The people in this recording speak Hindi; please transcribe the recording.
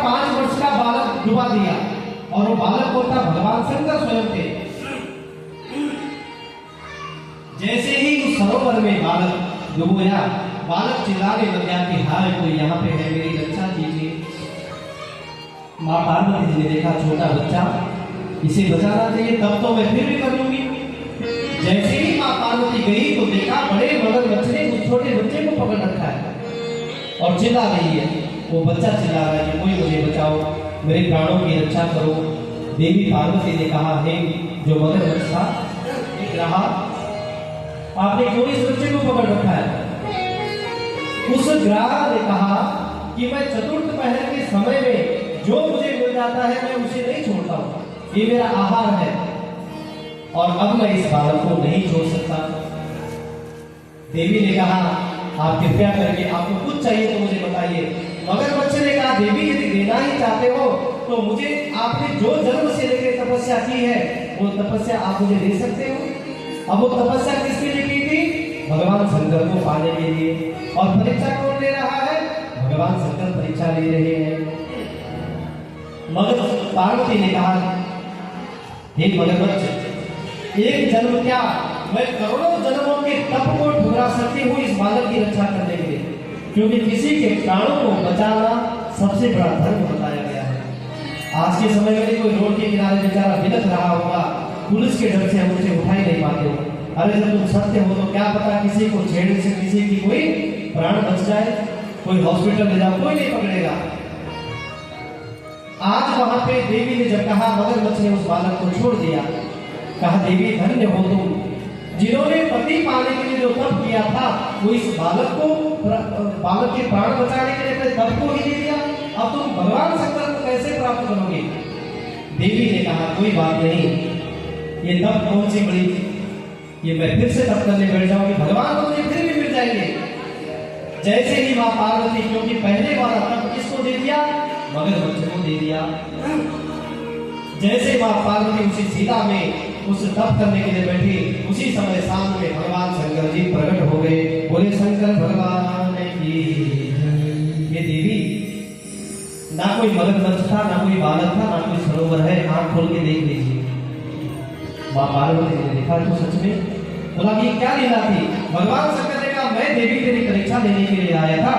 5 वर्ष का बालक डुबा दिया, और वो बालक को था भगवान शंकर स्वयं थे। जैसे ही उस सरोवर में बालक डुबोया, बालक चिल्लाने लग गया कि हाय कोई यहाँ पे है, मेरी रक्षा कीजिए। माँ पार्वती जी ने देखा छोटा बच्चा, इसे बचाना चाहिए, तब तो मैं फिर भी कर लूंगी। जैसे ही माँ पार्वती गई तो देखा बड़े मगरमच्छ ने उस छोटे बच्चे को पकड़ रखा है और चिल्ला रही है। वो बच्चा चिल्ला रहा है कि कोई मुझे बचाओ, मेरे प्राणों की रक्षा करो। देवी पार्वती ने कहा, हे जो मगरमच्छ था, एक रहा, आपने क्यों इस बच्चे को पकड़ रखा है? उस ग्राह ने कहा कि मैं चतुर्थ पहर के समय में जो मुझे मिल जाता है मैं उसे नहीं छोड़ता हूं, ये मेरा आहार है, और अब मैं इस बालक को नहीं छोड़ सकता। देवी ने कहा, आप कृपया करके आपको कुछ चाहिए तो मुझे बताइए। मगरमच्छ ने कहा, देवी यदि देना ही चाहते हो तो मुझे आपने जो जन्म से लेकर तपस्या की है वो तपस्या आप मुझे दे सकते हो। अब वो तपस्या किसके लिए की थी? भगवान शंकर को पाने के लिए। और परीक्षा कौन ले रहा है? भगवान शंकर परीक्षा ले रहे हैं। मगर पार्वती ने कहा, हे मगरमच्छ, एक जन्म क्या, मैं करोड़ों जन्मों के तप को ठुकरा सकती हूँ इस बालक की रक्षा करने के लिए, क्योंकि किसी के प्राणों को बचाना सबसे बड़ा धर्म बताया गया है। आज के समय में कोई रोड के किनारे बेचारा बिलख रहा होगा, पुलिस के डर से हम उसे उठा ही नहीं पाते हो। अरे जब तुम सत्य हो तो क्या पता किसी को छेड़ने से किसी की कोई प्राण बच जाए, कोई हॉस्पिटल ले जाओ, कोई नहीं पकड़ेगा। आज वहां पे देवी ने जब कहा, मगरमच्छ ने उस बालक को छोड़ दिया, कहा, देवी धन्य हो तुम, जिन्होंने पति पाने के लिए जो तप किया था वो इस बालक को, बालक के प्राण बचाने के लिए अपने तप को ही दे दिया, अब तुम भगवान शंकर को कैसे प्राप्त करोगे? देवी ने कहा, कोई बात नहीं, ये तप कौन सी बड़ी, ये मैं फिर से तप करने बैठ जाऊंगी, भगवान को मुझे फिर भी मिल जाएंगे। जैसे ही मां पार्वती, क्योंकि पहले वाला तप किसको दे दिया? मगरमच्छ को दे दिया। जैसे मां पार्वती उसी शिला में उस तप करने के लिए बैठी, उसी समय सामने भगवान शंकर जी प्रकट हो गए। बोले शंकर भगवान की। ये देवी, ना कोई मगरमच्छ था, ना कोई बालक था, ना कोई सरोवर है, आंख खोल के देख लीजिए। मां पार्वती ने देखा तो सच में, बोला कि क्या लीला थी? भगवान शंकर ने कहा, मैं देवी तेरी परीक्षा लेने के लिए आया था।